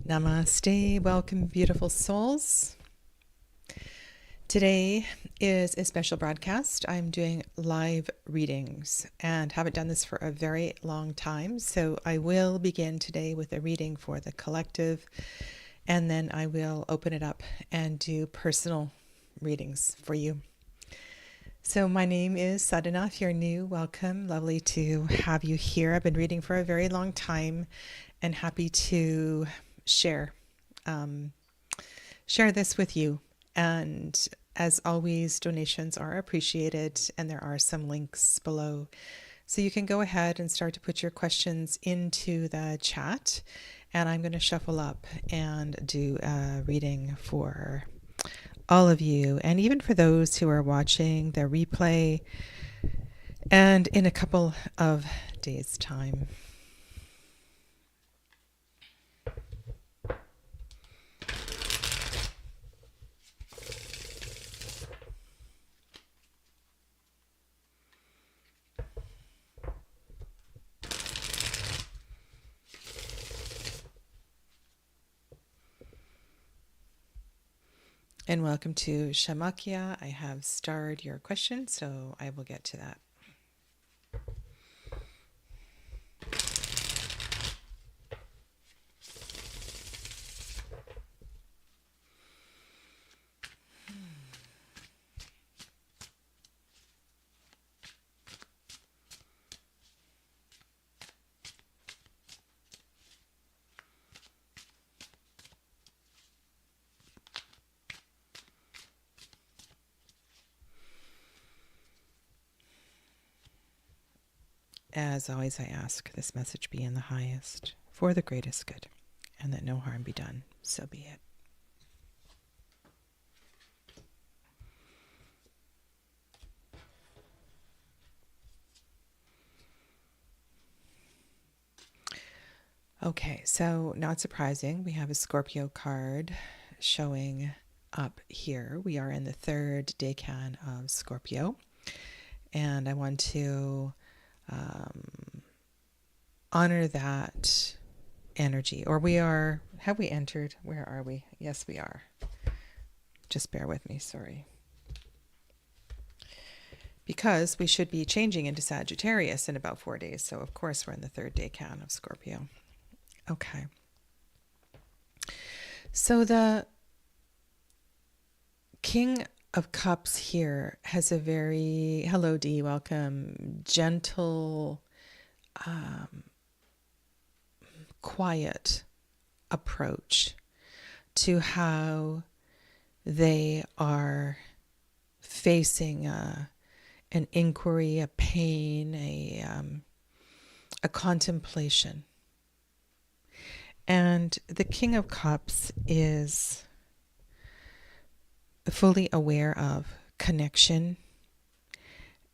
Namaste. Welcome, beautiful souls. Today is a special broadcast. I'm doing live readings and haven't done this for a very long time. So I will begin today with a reading for the collective, and then I will open it up and do personal readings for you. So my name is Sadhana. If you're new, welcome. Lovely to have you here. I've been reading for a very long time and happy to share this with you. And as always, donations are appreciated, and there are some links below. So you can go ahead and start to put your questions into the chat, and I'm going to shuffle up and do a reading for all of you, and even for those who are watching the replay and in a couple of days' time. And welcome to Shamakya. I have starred your question, so I will get to that. As always, I ask this message be in the highest, for the greatest good, and that no harm be done. So be it. Okay, so not surprising, we have a Scorpio card showing up here. We are in the third decan of Scorpio, and I want to honor that energy. Or have we entered? Where are we? Yes, we are. Just bear with me, sorry. Because we should be changing into Sagittarius in about 4 days. So, of course, we're in the third decan of Scorpio. Okay. So the King of Cups here has a very, hello Dee, welcome, gentle, quiet approach to how they are facing an inquiry, a pain, a contemplation. And the King of Cups is fully aware of connection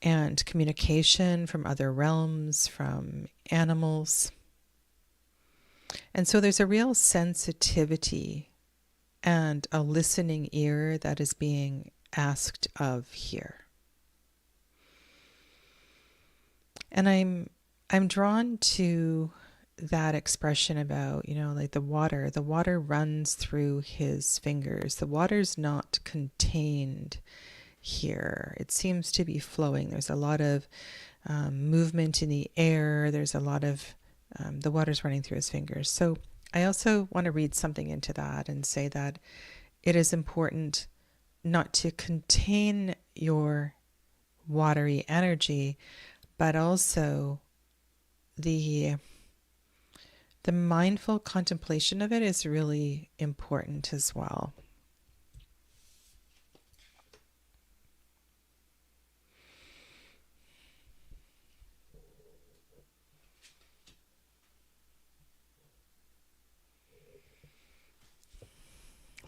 and communication from other realms, from animals. And so there's a real sensitivity and a listening ear that is being asked of here. And I'm drawn to that expression about, like the water runs through his fingers. The water's not contained here. It seems to be flowing. There's a lot of movement in the air. There's a lot of, the water's running through his fingers. So I also want to read something into that and say that it is important not to contain your watery energy, but also the mindful contemplation of it is really important as well.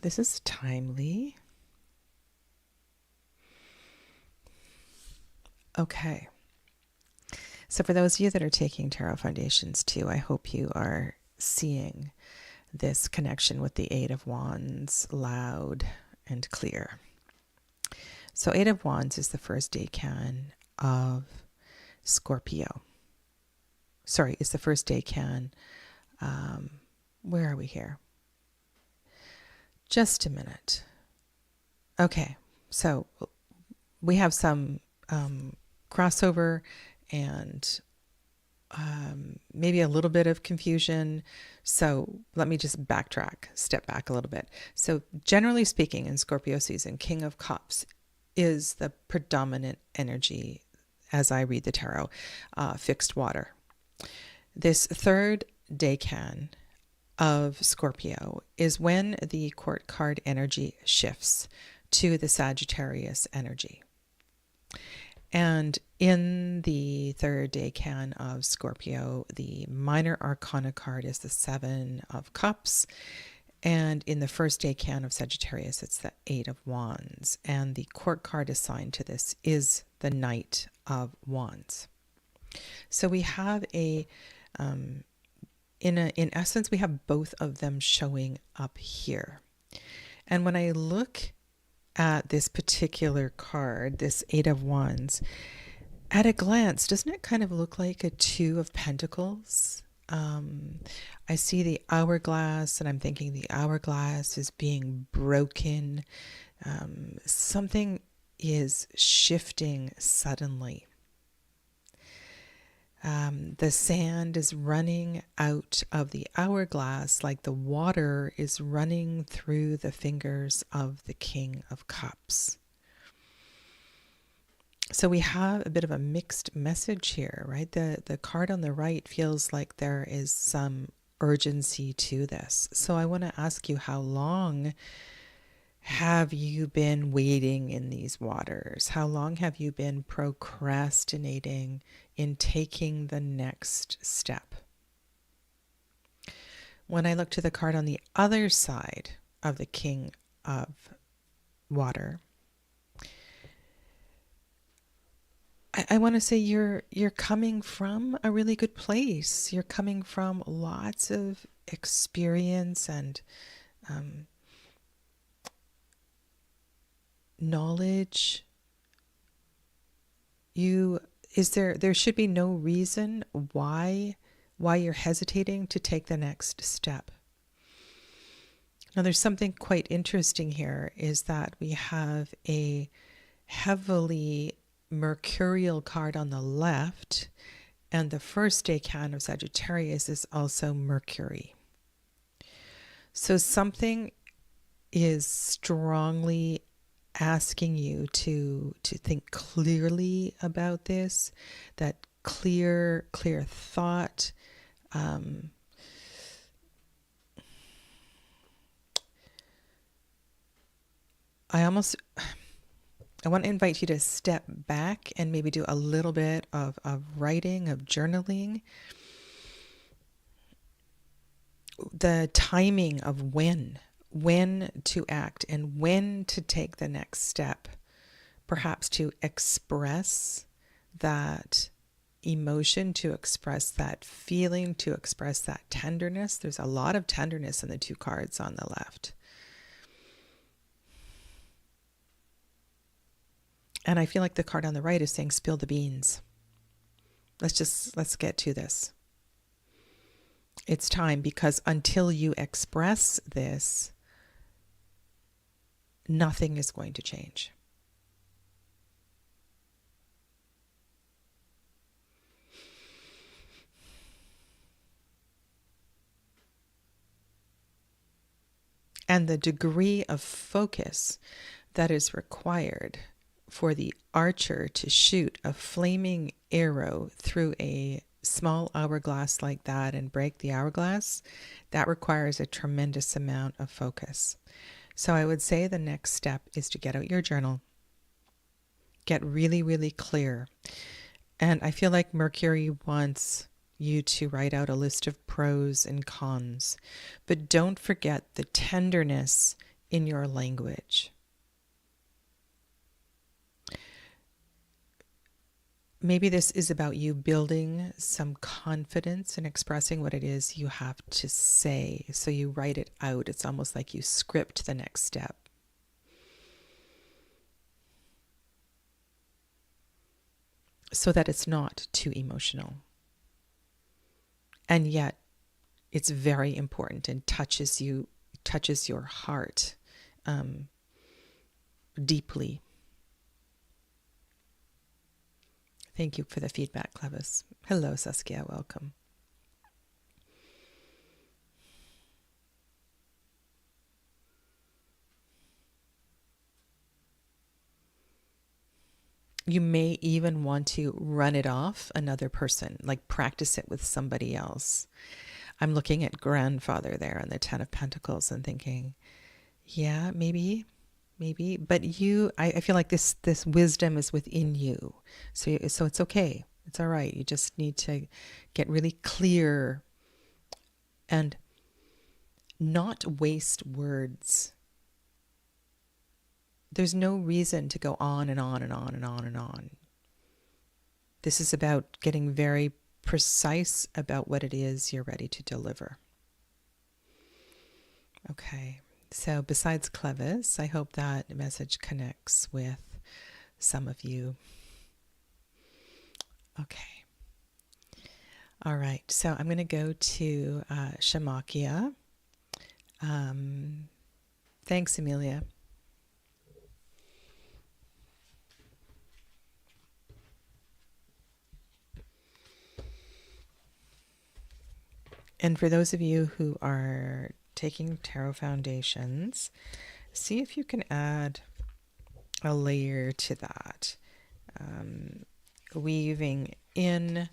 This is timely. Okay. So for those of you that are taking Tarot Foundations too, I hope you are seeing this connection with the Eight of Wands loud and clear. So Eight of Wands is the first decan of Scorpio. Sorry, it's the first decan. Where are we here? Just a minute. Okay, so we have some crossover and maybe a little bit of confusion. So let me just backtrack, step back a little bit. So generally speaking, in Scorpio season, King of Cups is the predominant energy as I read the tarot, fixed water. This third decan of Scorpio is when the court card energy shifts to the Sagittarius energy. And in the third decan of Scorpio, the minor arcana card is the Seven of Cups. And in the first decan of Sagittarius, it's the Eight of Wands. And the court card assigned to this is the Knight of Wands. So we have in essence, we have both of them showing up here. And when I look at this particular card, this Eight of Wands, at a glance, doesn't it kind of look like a Two of Pentacles? I see the hourglass and I'm thinking the hourglass is being broken. Something is shifting suddenly. The sand is running out of the hourglass like the water is running through the fingers of the King of Cups. So we have a bit of a mixed message here, right? The card on the right feels like there is some urgency to this. So I want to ask you, how long have you been wading in these waters? How long have you been procrastinating in taking the next step? When I look to the card on the other side of the King of Water, I want to say you're coming from a really good place. You're coming from lots of experience and knowledge. There should be no reason why you're hesitating to take the next step. Now there's something quite interesting here, is that we have a heavily mercurial card on the left, and the first decan of Sagittarius is also Mercury. So something is strongly asking you to think clearly about this, that clear thought. I want to invite you to step back and maybe do a little bit of writing, of journaling. The timing of when to act and when to take the next step, perhaps to express that emotion, to express that feeling, to express that tenderness. There's a lot of tenderness in the two cards on the left. And I feel like the card on the right is saying, spill the beans. Let's get to this. It's time, because until you express this, nothing is going to change. And the degree of focus that is required for the archer to shoot a flaming arrow through a small hourglass like that and break the hourglass, that requires a tremendous amount of focus. So I would say the next step is to get out your journal, get really, really clear. And I feel like Mercury wants you to write out a list of pros and cons, but don't forget the tenderness in your language. Maybe this is about you building some confidence in expressing what it is you have to say. So you write it out. It's almost like you script the next step. So that it's not too emotional. And yet it's very important and touches your heart. deeply. Thank you for the feedback, Clevis. Hello, Saskia. Welcome. You may even want to run it off another person, like practice it with somebody else. I'm looking at grandfather there on the Ten of Pentacles and thinking, yeah, maybe. But I feel like this wisdom is within you. So it's okay. It's all right. You just need to get really clear and not waste words. There's no reason to go on and on and on and on and on. This is about getting very precise about what it is you're ready to deliver. Okay, so besides Clevis, I hope that message connects with some of you. Okay. All right, so I'm going to go to Shamakya. Thanks, Amelia. And for those of you who are taking tarot foundations, see if you can add a layer to that. Weaving in,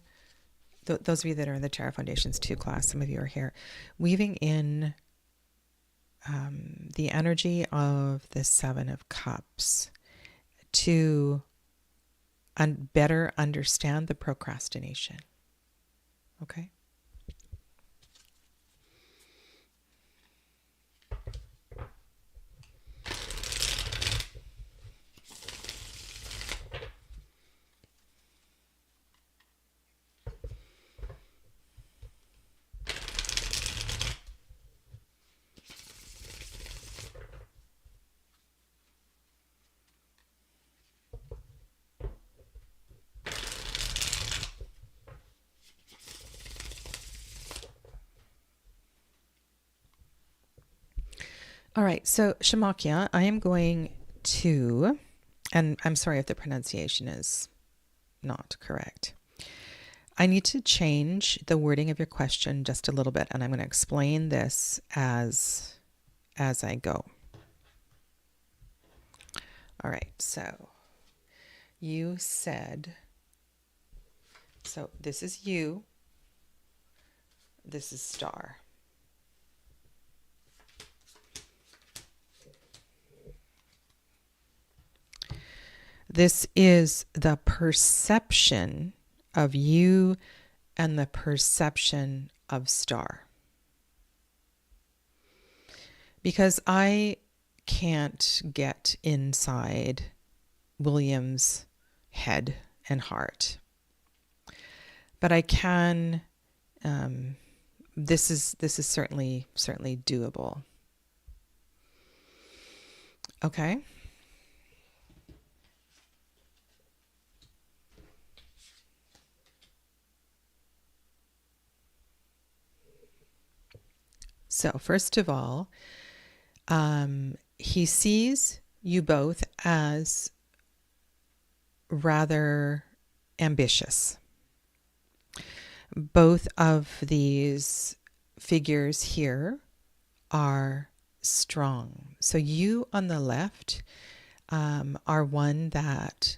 those of you that are in the Tarot Foundations 2 class, some of you are here, weaving in the energy of the Seven of Cups to better understand the procrastination. Okay? All right, so Shamakya, I am going to, and I'm sorry if the pronunciation is not correct. I need to change the wording of your question just a little bit, and I'm going to explain this as I go. All right, so you said, so this is you, this is star. This is the perception of you and the perception of star. Because I can't get inside William's head and heart, but I can. This is certainly doable. Okay. So first of all, he sees you both as rather ambitious. Both of these figures here are strong. So you on the left are one that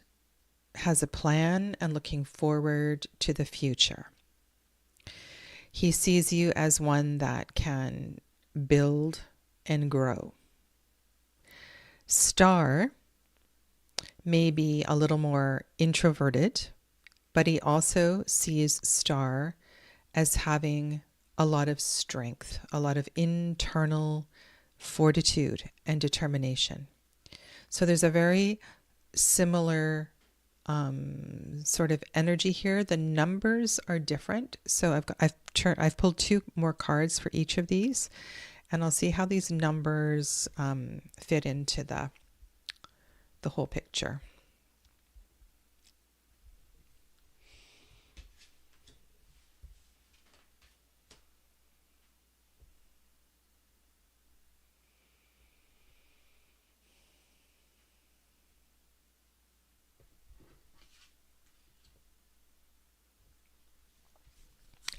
has a plan and looking forward to the future. He sees you as one that can build and grow. Star may be a little more introverted, but he also sees Star as having a lot of strength, a lot of internal fortitude and determination. So there's a very similar sort of energy here. The numbers are different. So I've pulled 2 more cards for each of these, and I'll see how these numbers fit into the whole picture.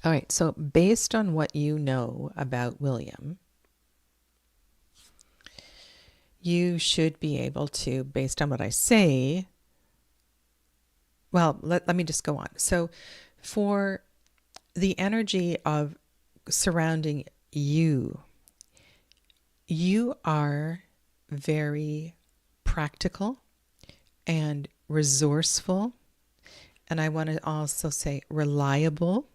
All right, so based on what you know about William, you should be able to, based on what I say, well, let me just go on. So for the energy of surrounding you, you are very practical and resourceful. And I want to also say reliable.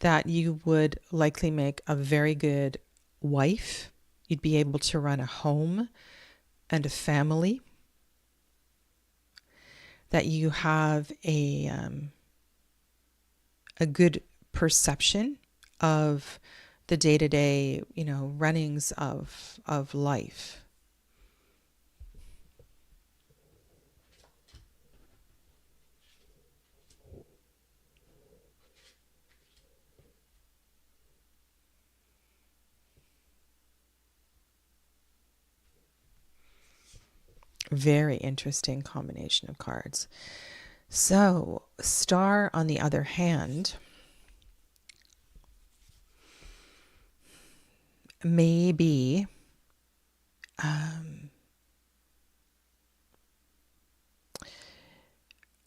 That you would likely make a very good wife. You'd be able to run a home and a family. That you have a good perception of the day-to-day, runnings of life. Very interesting combination of cards. So, Star, on the other hand, may be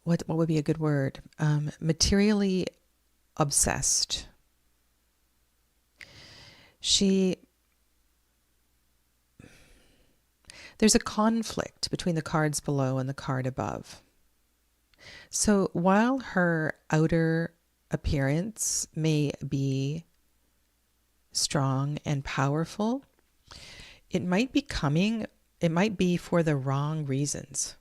what would be a good word? Materially obsessed. There's a conflict between the cards below and the card above. So while her outer appearance may be strong and powerful, it might be for the wrong reasons.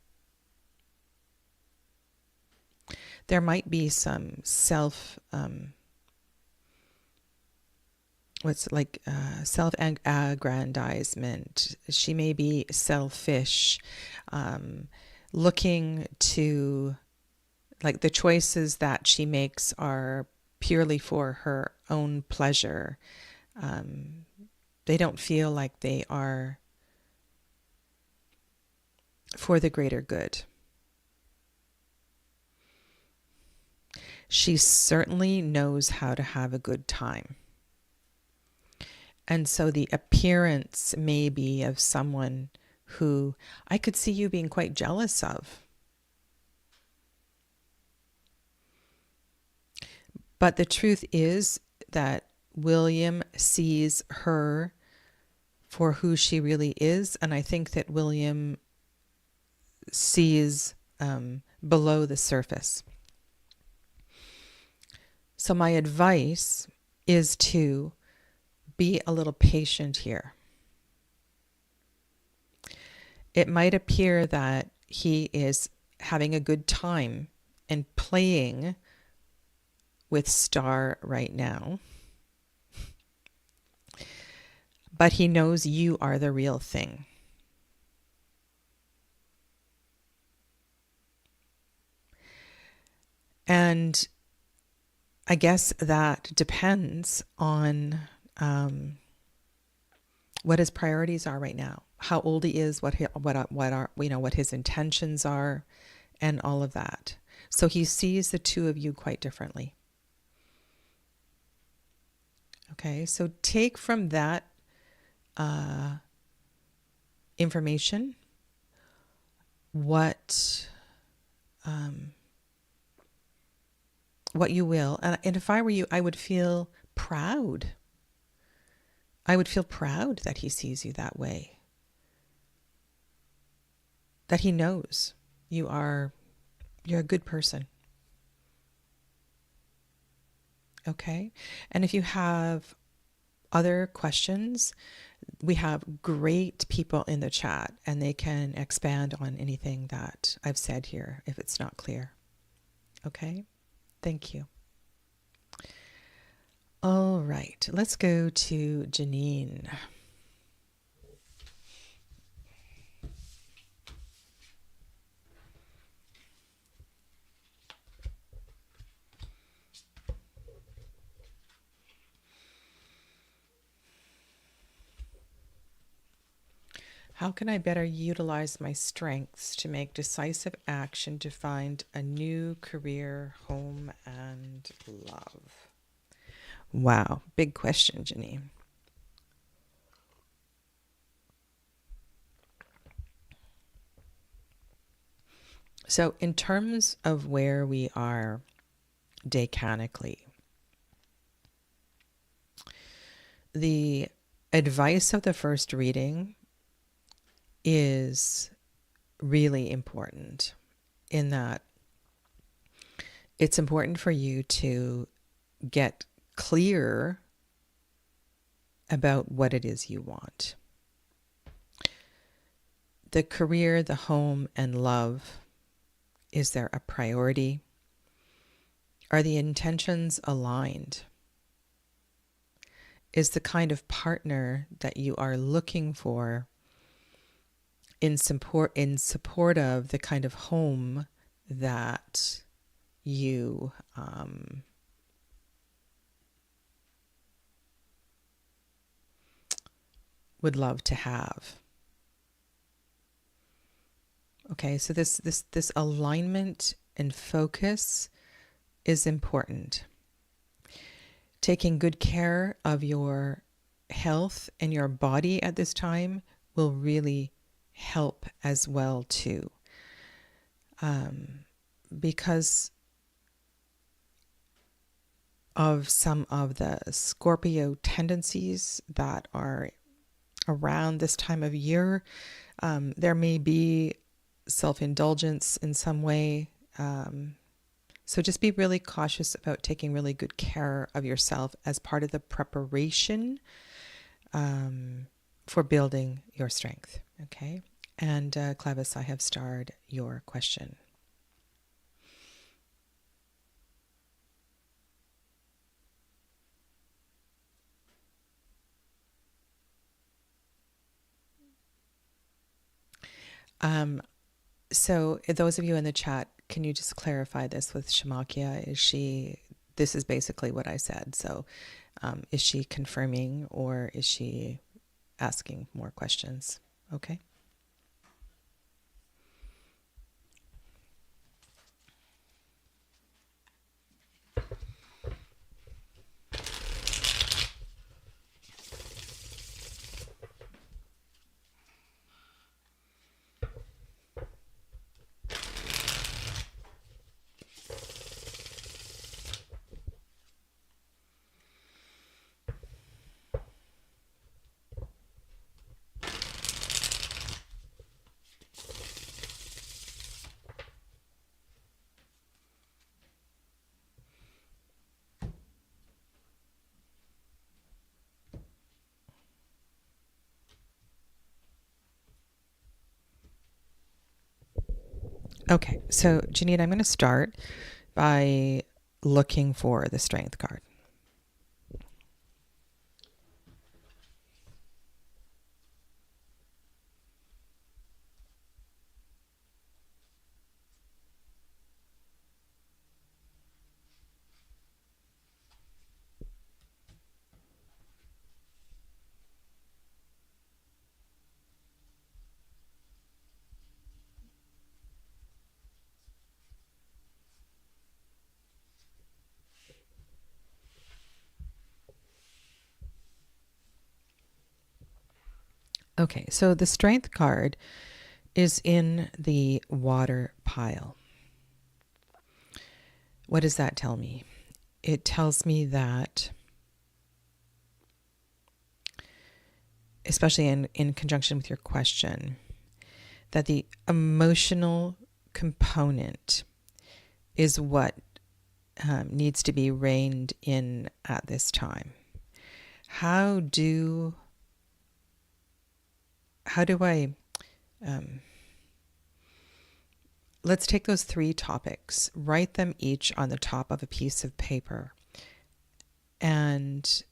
There might be some self-aggrandizement. She may be selfish, looking to, like, the choices that she makes are purely for her own pleasure. They don't feel like they are for the greater good. She certainly knows how to have a good time. And so the appearance may be of someone who I could see you being quite jealous of. But the truth is that William sees her for who she really is. And I think that William sees below the surface. So my advice is to be a little patient here. It might appear that he is having a good time and playing with Star right now, but he knows you are the real thing. And I guess that depends on what his priorities are right now, how old he is, what his intentions are, and all of that. So he sees the two of you quite differently. Okay, so take from that information what you will. And if I were you, I would feel proud. I would feel proud that he sees you that way. That he knows you're a good person. Okay? And if you have other questions, we have great people in the chat and they can expand on anything that I've said here if it's not clear. Okay? Thank you. All right, let's go to Janine. How can I better utilize my strengths to make decisive action to find a new career, home, and love? Wow, big question, Jenny. So, in terms of where we are decanically, the advice of the first reading is really important in that it's important for you to get clear about what it is you want. The career, the home, and love, is there a priority? Are the intentions aligned? Is the kind of partner that you are looking for in support of the kind of home that you would love to have? Okay, so this alignment and focus is important. Taking good care of your health and your body at this time will really help as well too. Because of some of the Scorpio tendencies that are around this time of year, there may be self-indulgence in some way. So just be really cautious about taking really good care of yourself as part of the preparation for building your strength. Okay. And Clavis, I have starred your question. So those of you in the chat, can you just clarify this with Shamakia? This is basically what I said. So is she confirming or is she asking more questions? Okay. Okay, so Janine, I'm going to start by looking for the strength card. Okay, so the strength card is in the water pile. What does that tell me? It tells me that, especially in conjunction with your question, that the emotional component is what needs to be reined in at this time. How do I let's take those 3 topics, write them each on the top of a piece of paper, and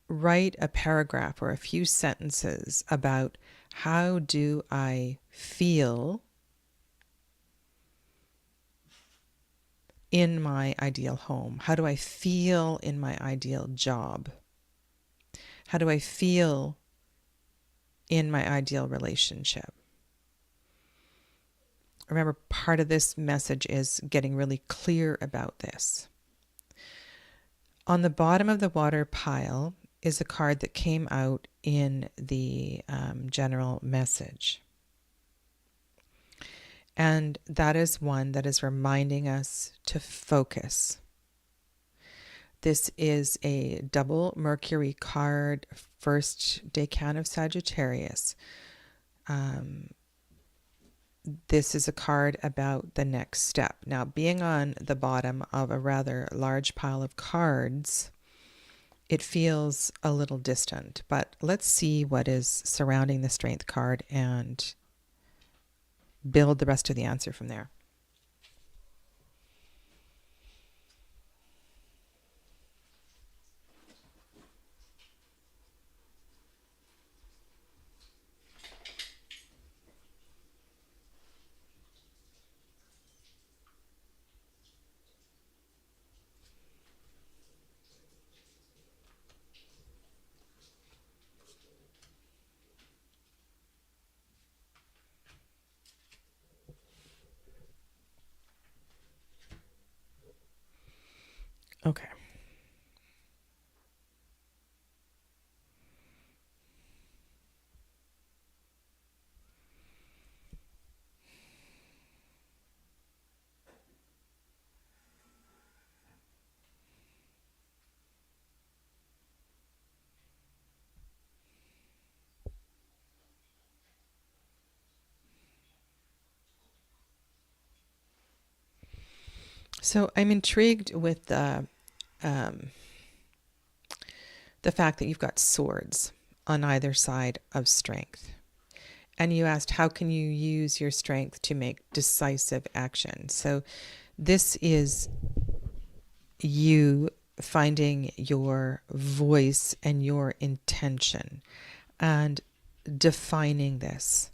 write a paragraph or a few sentences about how do I feel in my ideal home? How do I feel in my ideal job? How do I feel in my ideal relationship. Remember, part of this message is getting really clear about this. On the bottom of the water pile is a card that came out in the general message. And that is one that is reminding us to focus. This is a double Mercury card, first decan of Sagittarius. This is a card about the next step. Now, being on the bottom of a rather large pile of cards, it feels a little distant, but let's see what is surrounding the Strength card and build the rest of the answer from there. Okay. So I'm intrigued with the fact that you've got swords on either side of strength. And you asked, how can you use your strength to make decisive action? So this is you finding your voice and your intention and defining this.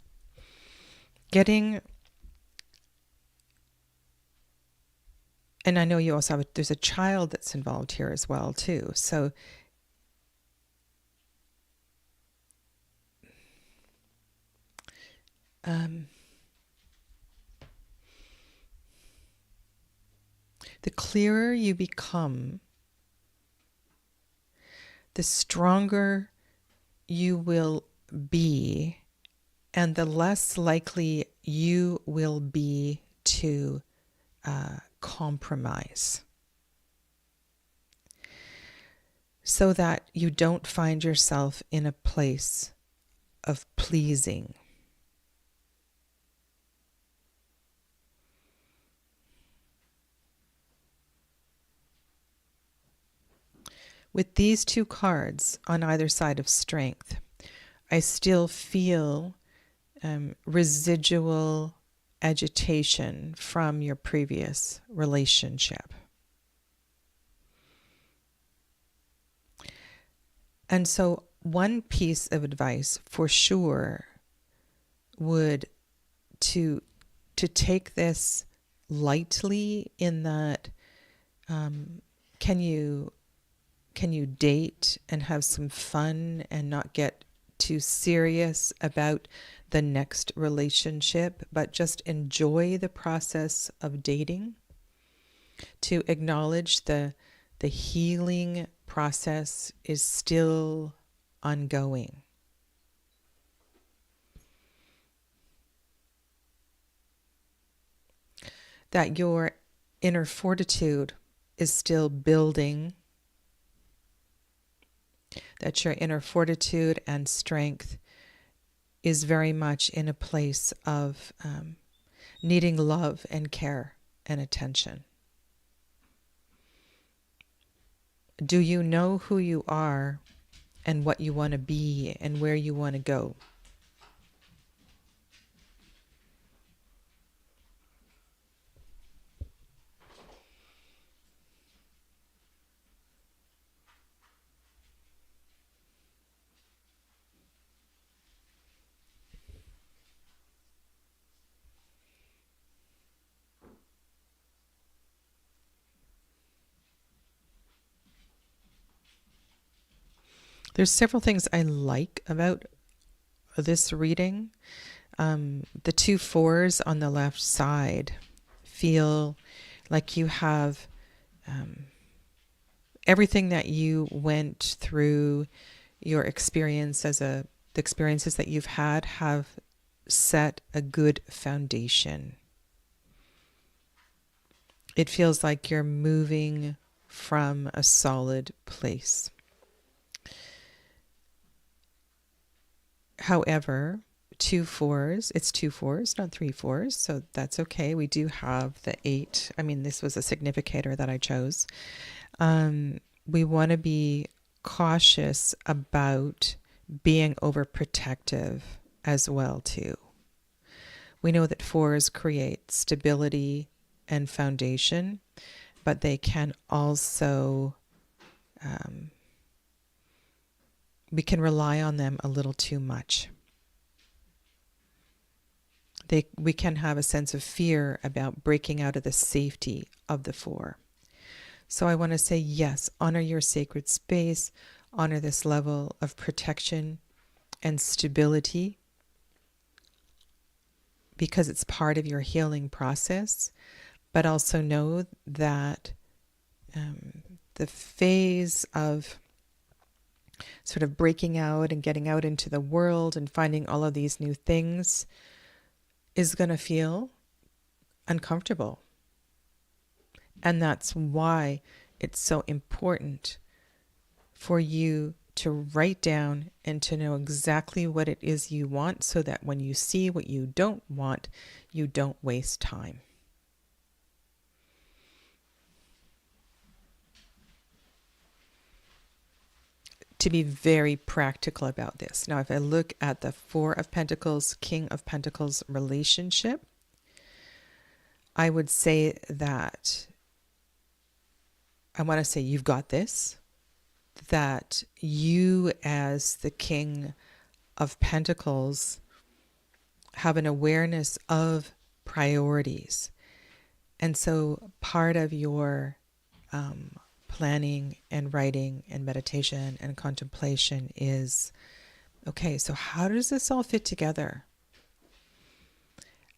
Getting, and I know you also have, there's a child that's involved here as well too. So the clearer you become, the stronger you will be, and the less likely you will be to compromise, so that you don't find yourself in a place of pleasing. With these two cards on either side of strength, I still feel residual agitation from your previous relationship. And so one piece of advice for sure would to take this lightly, in that can you date and have some fun and not get too serious about the next relationship, but just enjoy the process of dating, to acknowledge the healing process is still ongoing. That your inner fortitude is still building, that your inner fortitude and strength is very much in a place of needing love and care and attention. Do you know who you are and what you want to be and where you want to go? There's several things I like about this reading, the two fours on the left side feel like you have everything that you went through, your experience the experiences that you've had have set a good foundation. It feels like you're moving from a solid place. However, it's two fours, not three fours, so that's okay. We do have the 8. I mean, this was a significator that I chose. We want to be cautious about being overprotective as well, too. We know that 4s create stability and foundation, but they can also, we can rely on them a little too much. We can have a sense of fear about breaking out of the safety of the 4. So I want to say, yes, honor your sacred space, honor this level of protection and stability, because it's part of your healing process, but also know that the phase of sort of breaking out and getting out into the world and finding all of these new things is going to feel uncomfortable. And that's why it's so important for you to write down and to know exactly what it is you want, so that when you see what you don't want, you don't waste time. To be very practical about this. Now, if I look at the 4 of Pentacles, King of Pentacles relationship, I would say that I want to say you've got this, that you as the King of Pentacles have an awareness of priorities. And so part of your planning and writing and meditation and contemplation is, okay, so how does this all fit together?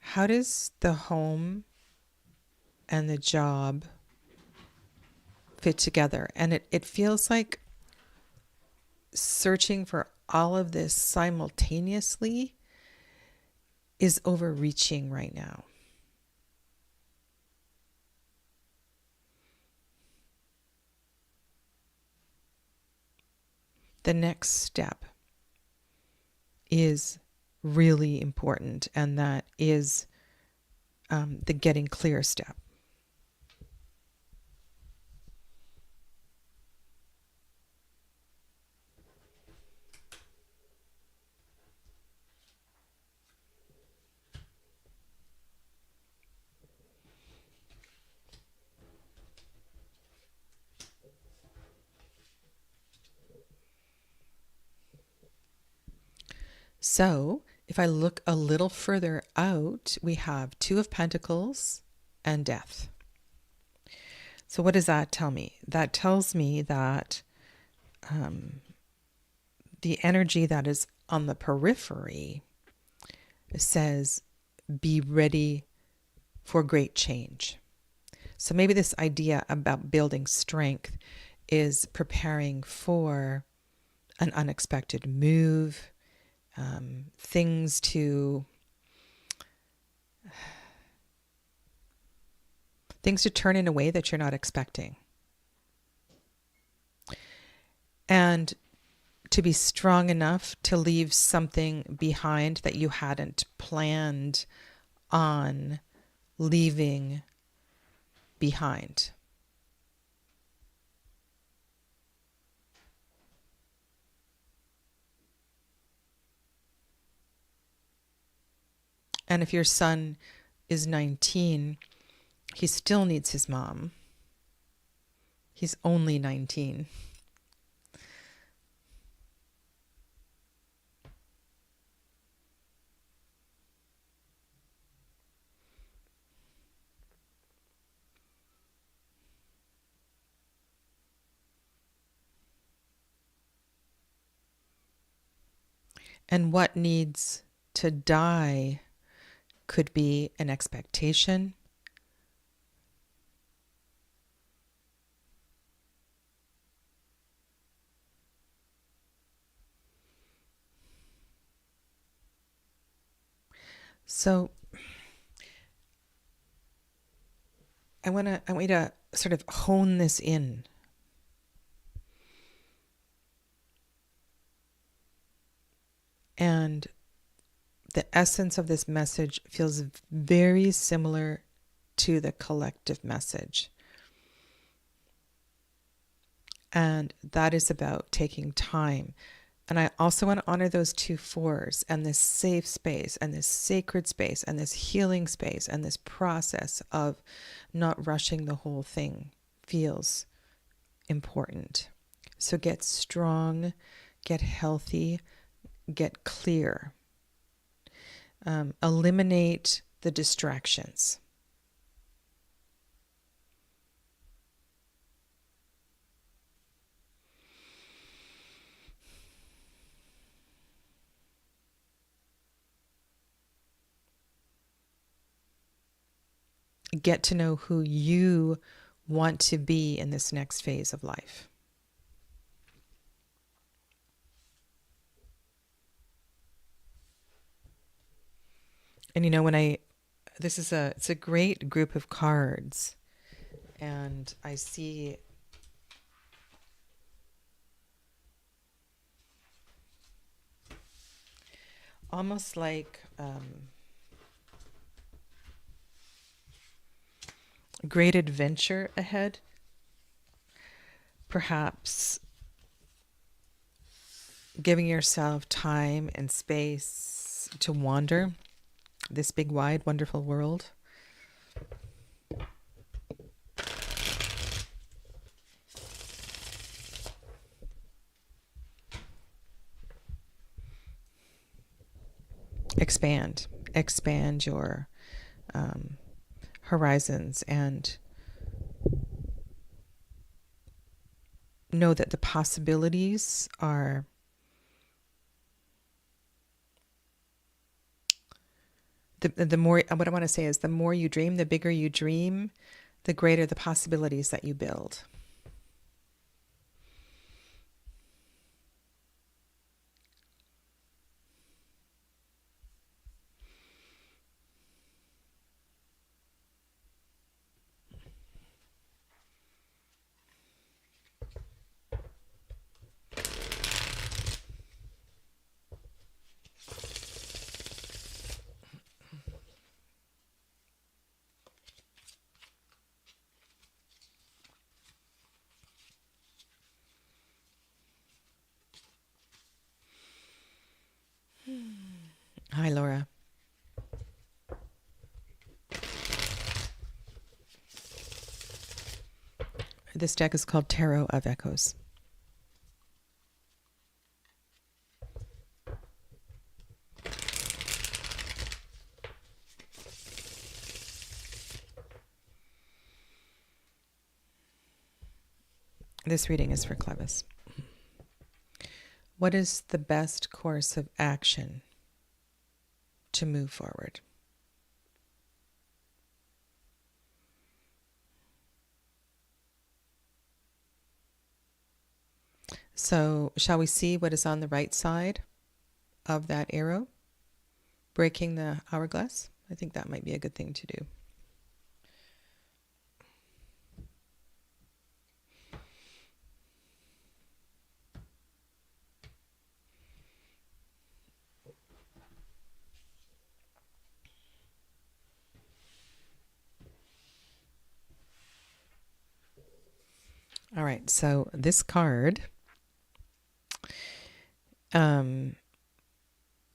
How does the home and the job fit together? And it feels like searching for all of this simultaneously is overreaching right now. The next step is really important, and that is the getting clear step. So if I look a little further out, we have 2 of Pentacles and Death. So what does that tell me? That tells me that the energy that is on the periphery says, be ready for great change. So maybe this idea about building strength is preparing for an unexpected move, things to turn in a way that you're not expecting. And to be strong enough to leave something behind that you hadn't planned on leaving behind. And if your son is 19, he still needs his mom. He's only 19. And what needs to die could be an expectation, so I want you to sort of hone this in. And the essence of this message feels very similar to the collective message. And that is about taking time. And I also want to honor those two fours and this safe space and this sacred space and this healing space and this process of not rushing the whole thing feels important. So get strong, get healthy, get clear. Eliminate the distractions. Get to know who you want to be in this next phase of life. And it's a great group of cards, and I see almost like great adventure ahead. Perhaps giving yourself time and space to wander this big, wide, wonderful world. Expand your horizons, and know that the possibilities are the more, what I want to say is, the more you dream, the bigger you dream, the greater the possibilities that you build. Hi, Laura. This deck is called Tarot of Echoes. This reading is for Clevis. What is the best course of action to move forward? So, shall we see what is on the right side of that arrow, breaking the hourglass? I think that might be a good thing to do. All right, so this card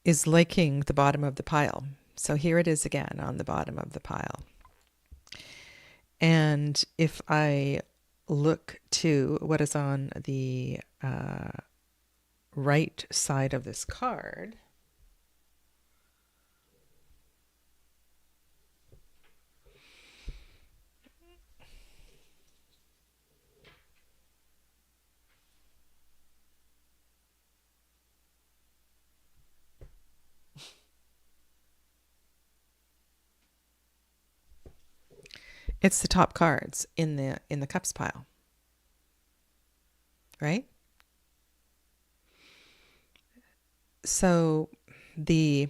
is liking the bottom of the pile. So here it is again on the bottom of the pile. And if I look to what is on the right side of this card, It's the top cards in the cups pile, right? So the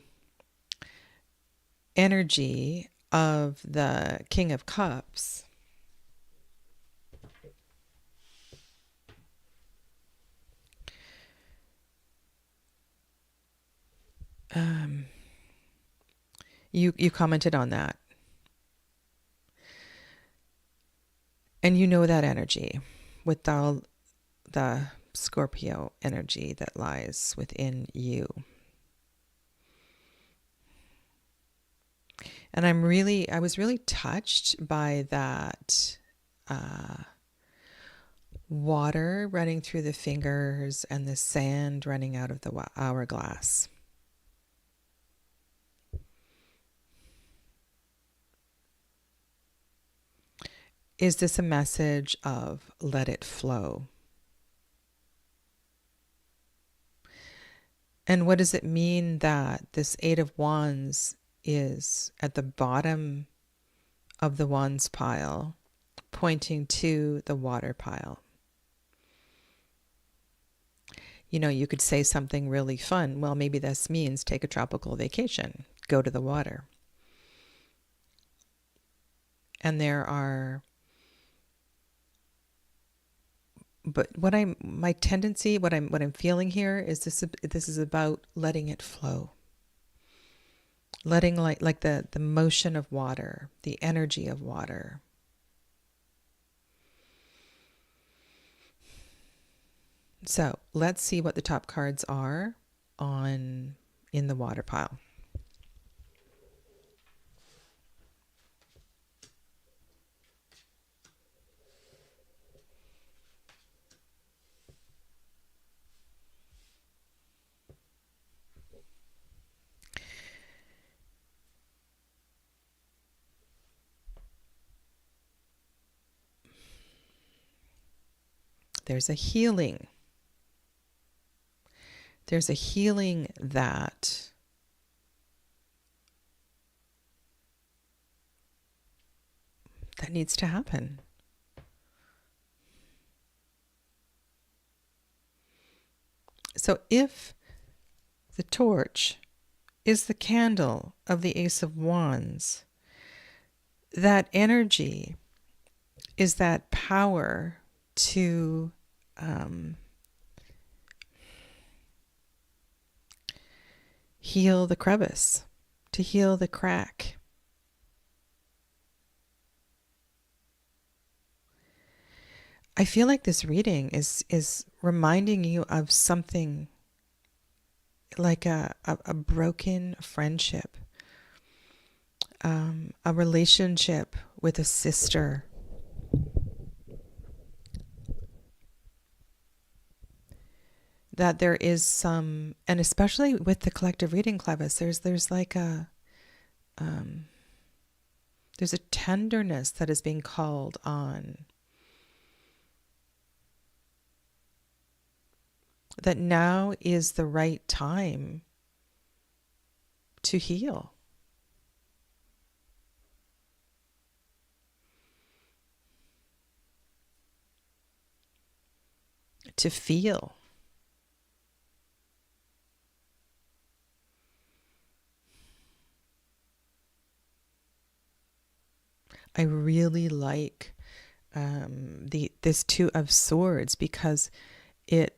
energy of the King of Cups you commented on that. And you know that energy with the Scorpio energy that lies within you. And I was really touched by that water running through the fingers and the sand running out of the hourglass. Is this a message of let it flow? And what does it mean that this Eight of Wands is at the bottom of the Wands pile, pointing to the water pile? You know, you could say something really fun. Well, maybe this means take a tropical vacation, go to the water. And there are, but what I'm feeling here is this is about letting it flow. Letting like the motion of water, the energy of water. So let's see what the top cards are in the water pile. There's a healing. There's a healing that needs to happen. So if the torch is the candle of the Ace of Wands, that energy is that power to heal the crevice, to heal the crack. I feel like this reading is reminding you of something like a broken friendship, a relationship with a sister, that there is some, and especially with the collective reading, Clevis, there's like there's a tenderness that is being called on, that now is the right time to heal. To feel. I really like this Two of Swords, because it,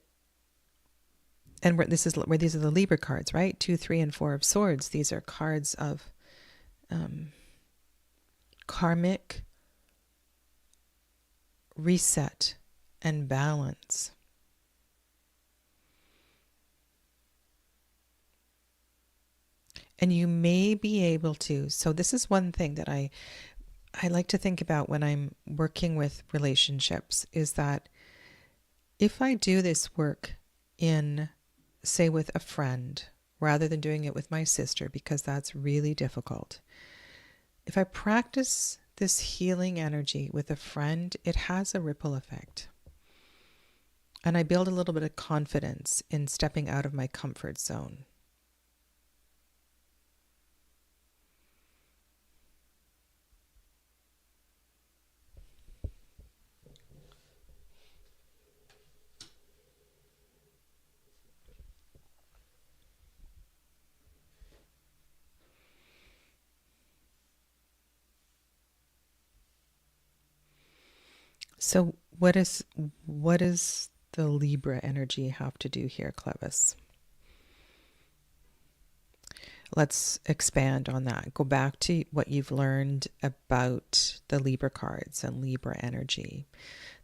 and these are the Libra cards, right? 2, 3, and 4 of Swords. These are cards of karmic reset and balance. And you may be able to, so this is one thing that I like to think about when I'm working with relationships, is that if I do this work in, say, with a friend, rather than doing it with my sister, because that's really difficult, if I practice this healing energy with a friend, it has a ripple effect. And I build a little bit of confidence in stepping out of my comfort zone. So what does the Libra energy have to do here, Clevis? Let's expand on that. Go back to what you've learned about the Libra cards and Libra energy.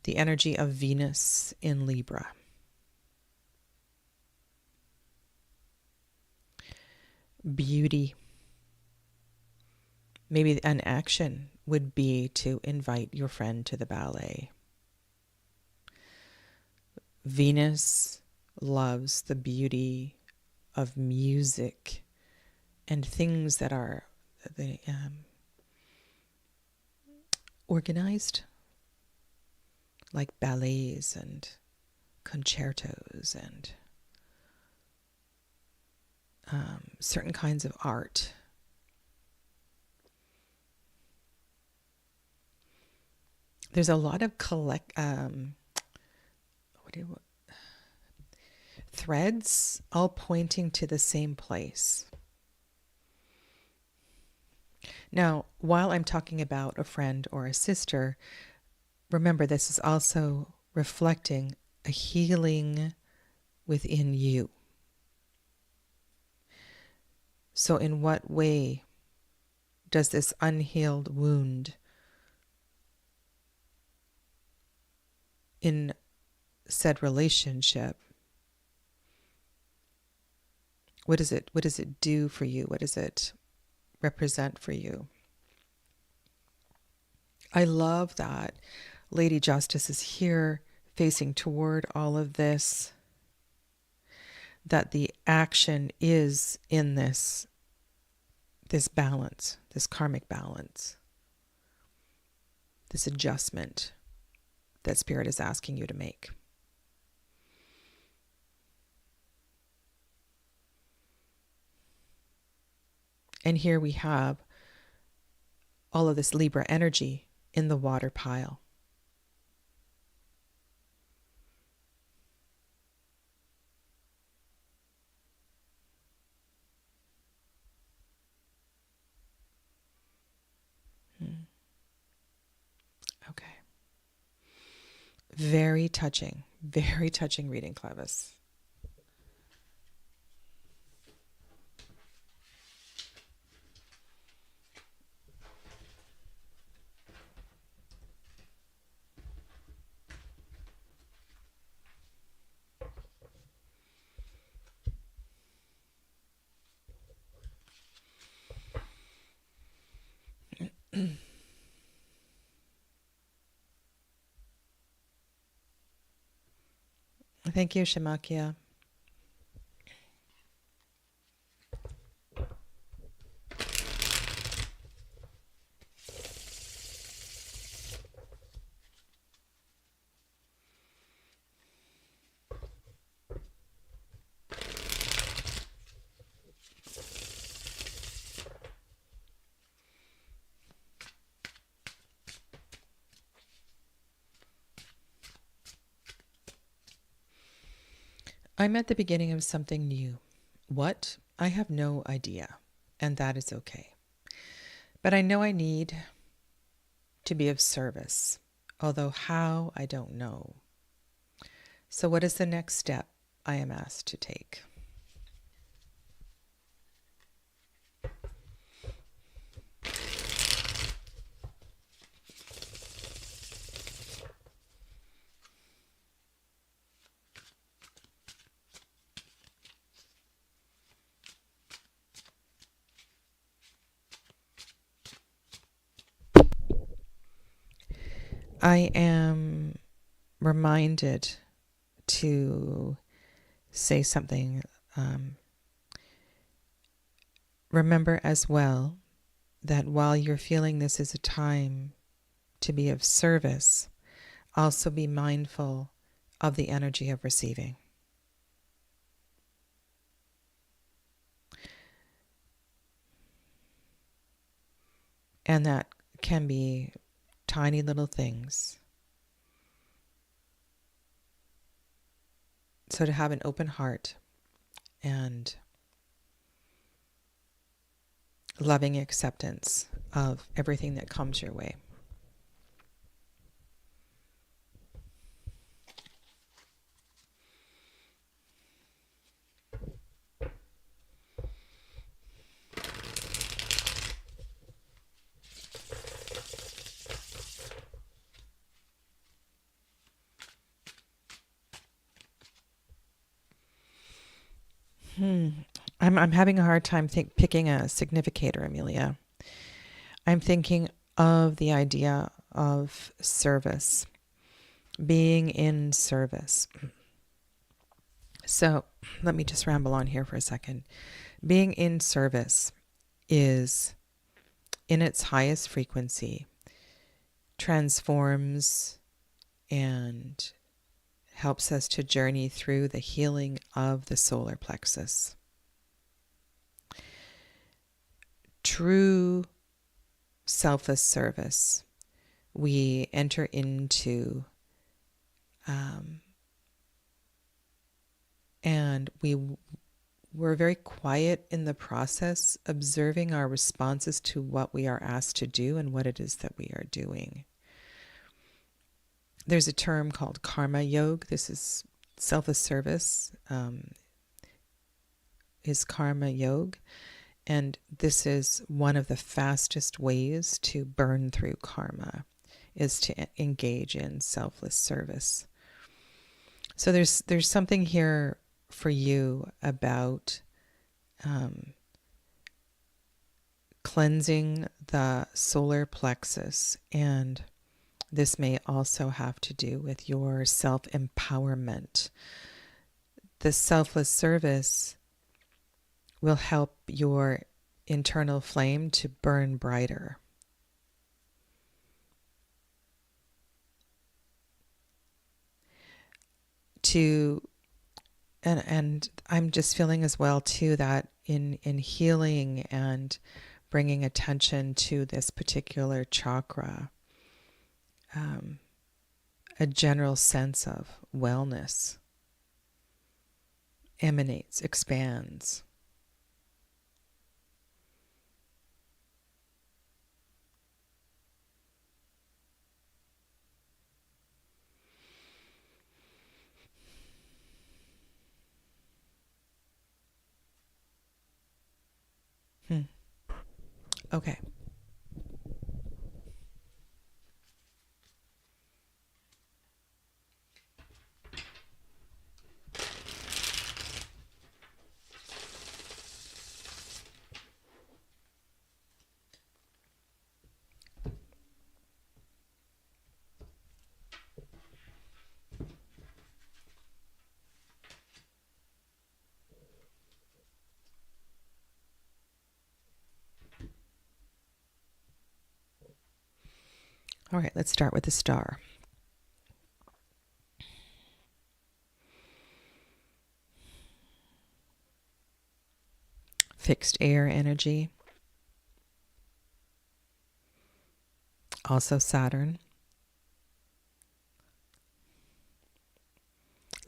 The energy of Venus in Libra. Beauty. Maybe an action would be to invite your friend to the ballet. Venus loves the beauty of music and things that are organized, like ballets and concertos and certain kinds of art. There's a lot of threads all pointing to the same place. Now, while I'm talking about a friend or a sister, remember this is also reflecting a healing within you. So in what way does this unhealed wound in said relationship, what does it do for you? What does it represent for you? I love that Lady Justice is here facing toward all of this, that the action is in this balance, this karmic balance, this adjustment that Spirit is asking you to make. And here we have all of this Libra energy in the water pile. Okay. Very touching reading, Clevis. Thank you, Shamakia. I'm at the beginning of something new. What? I have no idea, and that is okay. But I know I need to be of service, although how, I don't know. So what is the next step I am asked to take? I am reminded to say something. Remember as well that while you're feeling this is a time to be of service, also be mindful of the energy of receiving. And that can be tiny little things. So to have an open heart and loving acceptance of everything that comes your way. I'm having a hard time picking a significator, Amelia. I'm thinking of the idea of service, being in service. So let me just ramble on here for a second. Being in service is, in its highest frequency, transforms and helps us to journey through the healing of the solar plexus. True selfless service, we enter into and we're very quiet in the process, observing our responses to what we are asked to do and what it is that we are doing. There's a term called karma yoga. This is selfless service, is karma yoga. And this is one of the fastest ways to burn through karma, is to engage in selfless service. So there's something here for you about cleansing the solar plexus, and this may also have to do with your self-empowerment. The selfless service will help your internal flame to burn brighter. And I'm just feeling as well too that in healing and bringing attention to this particular chakra, a general sense of wellness emanates, expands. Okay. All right, let's start with the star. Fixed air energy. Also Saturn.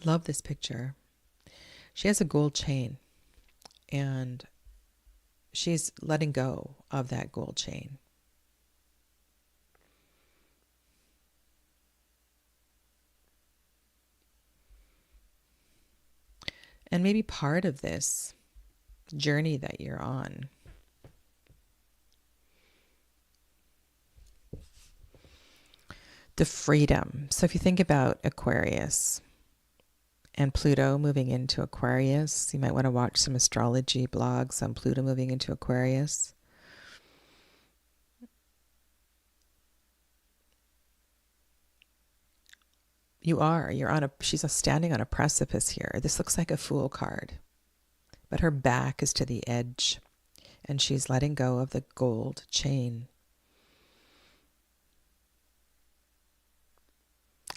Love this picture. She has a gold chain, and she's letting go of that gold chain. And maybe part of this journey that you're on the freedom. So if you think about Aquarius and Pluto moving into Aquarius, you might want to watch some astrology blogs on Pluto moving into Aquarius. She's standing on a precipice here. This looks like a Fool card, but her back is to the edge, and she's letting go of the gold chain.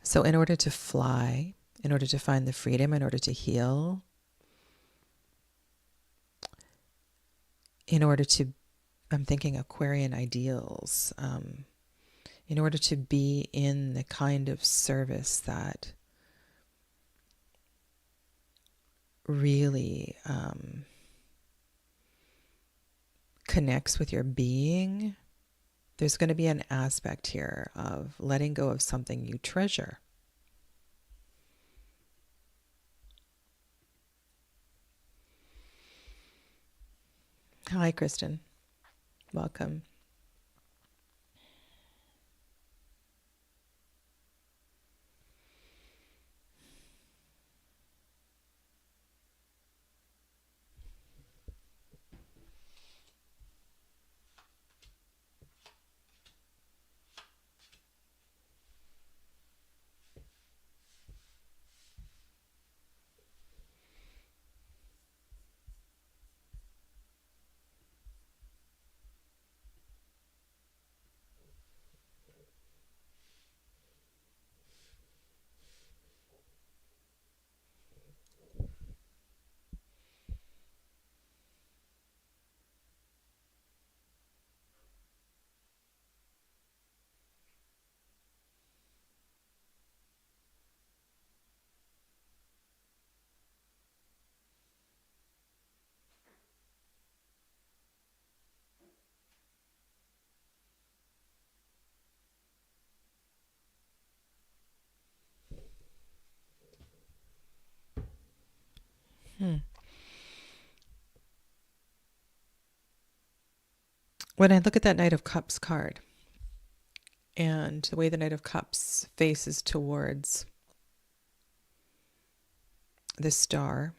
So in order to fly, in order to find the freedom, in order to heal, I'm thinking Aquarian ideals, in order to be in the kind of service that really connects with your being, there's going to be an aspect here of letting go of something you treasure. Hi, Kristen. Welcome. Hmm. When I look at that Knight of Cups card and the way the Knight of Cups faces towards the star,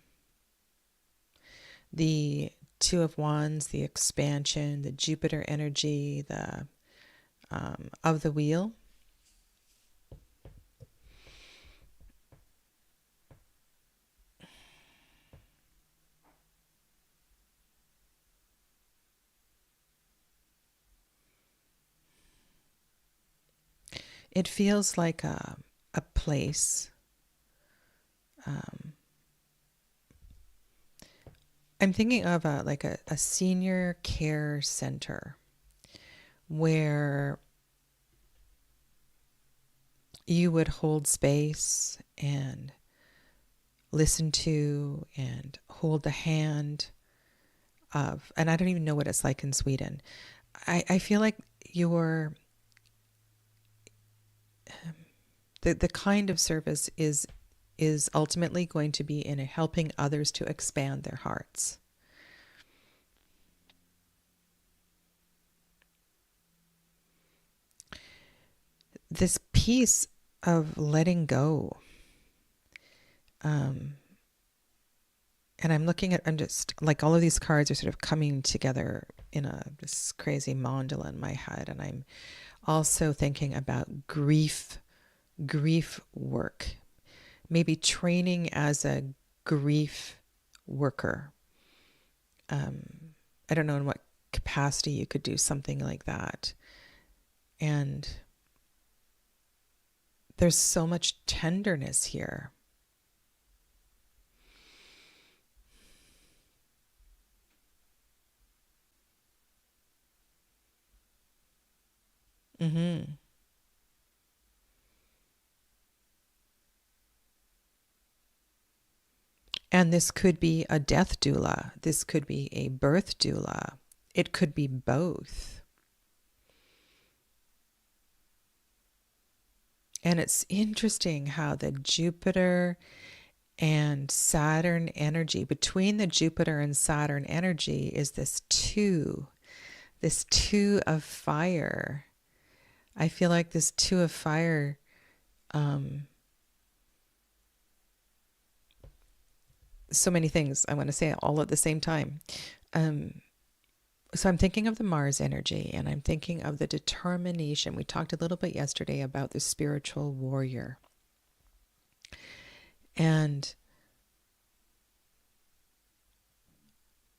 the Two of Wands, the expansion, the Jupiter energy, the of the wheel. It feels like a place. I'm thinking of a senior care center where you would hold space and listen to and hold the hand of, and I don't even know what it's like in Sweden. I feel like the kind of service is ultimately going to be in helping others to expand their hearts. This piece of letting go. And I'm just like all of these cards are sort of coming together in this crazy mandala in my head. And I'm also thinking about grief work, maybe training as a grief worker. I don't know in what capacity you could do something like that. And there's so much tenderness here. Mm-hmm. And this could be a death doula. This could be a birth doula. It could be both. And it's interesting how the Jupiter and Saturn energy, between the Jupiter and Saturn energy is this two of fire. I feel like this two of fire, so many things I want to say all at the same time. So I'm thinking of the Mars energy, and I'm thinking of the determination. We talked a little bit yesterday about the spiritual warrior. And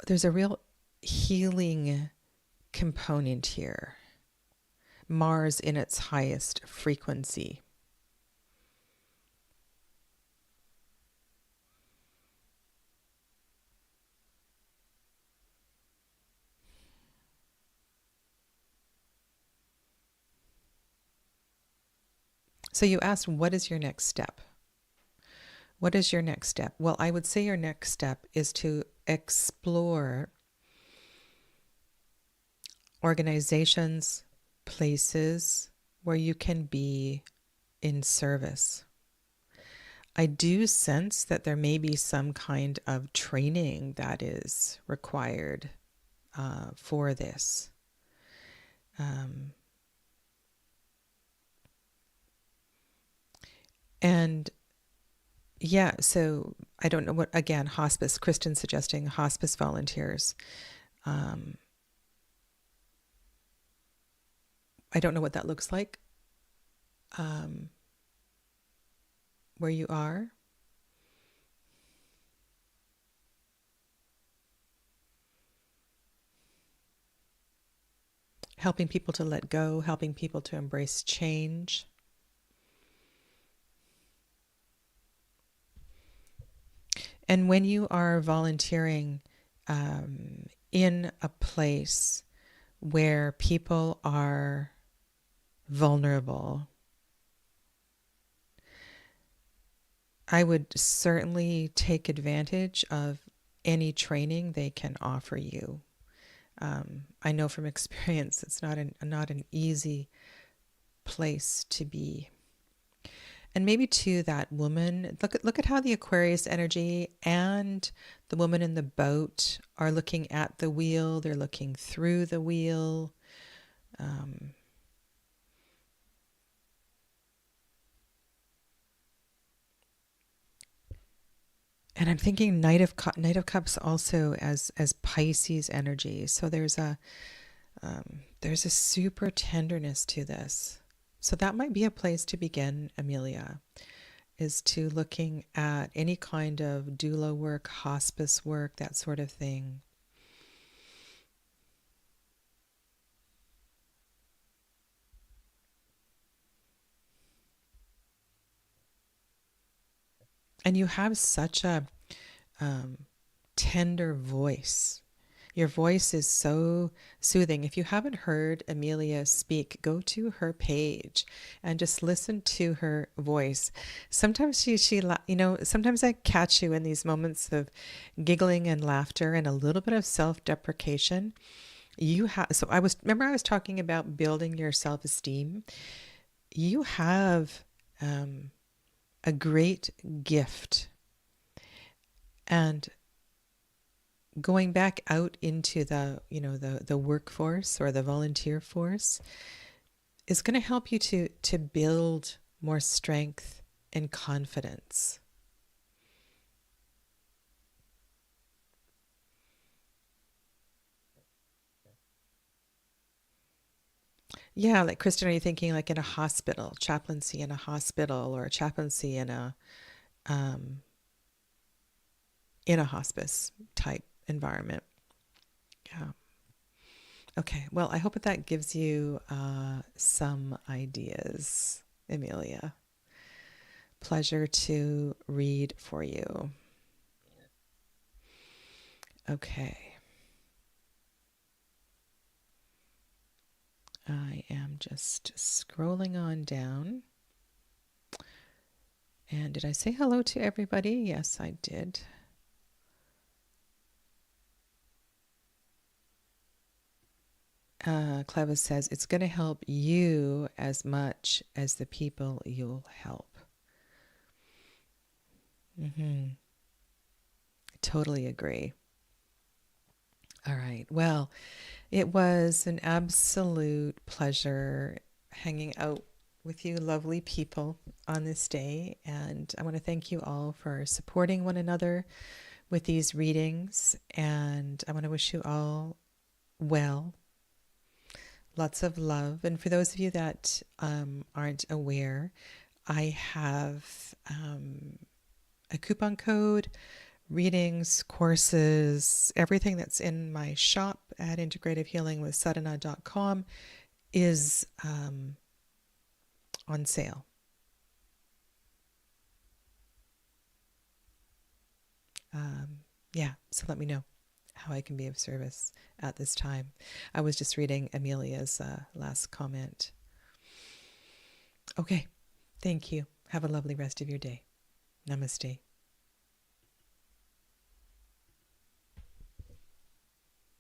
there's a real healing component here. Mars in its highest frequency. So you asked, what is your next step? What is your next step? Well, I would say your next step is to explore organizations, places where you can be in service. I do sense that there may be some kind of training that is required for this. And yeah, so I don't know what, again, hospice, Kristen suggesting hospice volunteers. I don't know what that looks like where you are. Helping people to let go, helping people to embrace change. And when you are volunteering in a place where people are vulnerable, I would certainly take advantage of any training they can offer you. I know from experience it's not an easy place to be. And maybe too, that woman, look at how the Aquarius energy and the woman in the boat are looking at the wheel, they're looking through the wheel. Um, and I'm thinking Knight of Cups also as Pisces energy. So there's a super tenderness to this. So that might be a place to begin, Amelia, is to looking at any kind of doula work, hospice work, that sort of thing. And you have such a um, tender voice. Your voice is so soothing. If you haven't heard Amelia speak, go to her page and just listen to her voice. Sometimes sometimes I catch you in these moments of giggling and laughter and a little bit of self-deprecation. So I was talking about building your self-esteem. You have a great gift, and going back out into the workforce or the volunteer force is going to help you to build more strength and confidence. Yeah, like Kristen, are you thinking like in a hospital, chaplaincy in a hospital, or chaplaincy um, in a hospice type environment? Yeah. Okay. Well, I hope that gives you some ideas, Amelia. Pleasure to read for you. Okay. I am just scrolling on down. And did I say hello to everybody? Yes, I did. Clevis says it's going to help you as much as the people you'll help. Mm-hmm. Totally agree. All right. Well, it was an absolute pleasure hanging out with you, lovely people, on this day. And I want to thank you all for supporting one another with these readings. And I want to wish you all well, lots of love. And for those of you that aren't aware, I have a coupon code, readings, courses, everything that's in my shop at integrativehealingwithsadhana.com is on sale. Yeah, so let me know how I can be of service at this time. I was just reading Amelia's last comment. Okay, thank you. Have a lovely rest of your day. Namaste.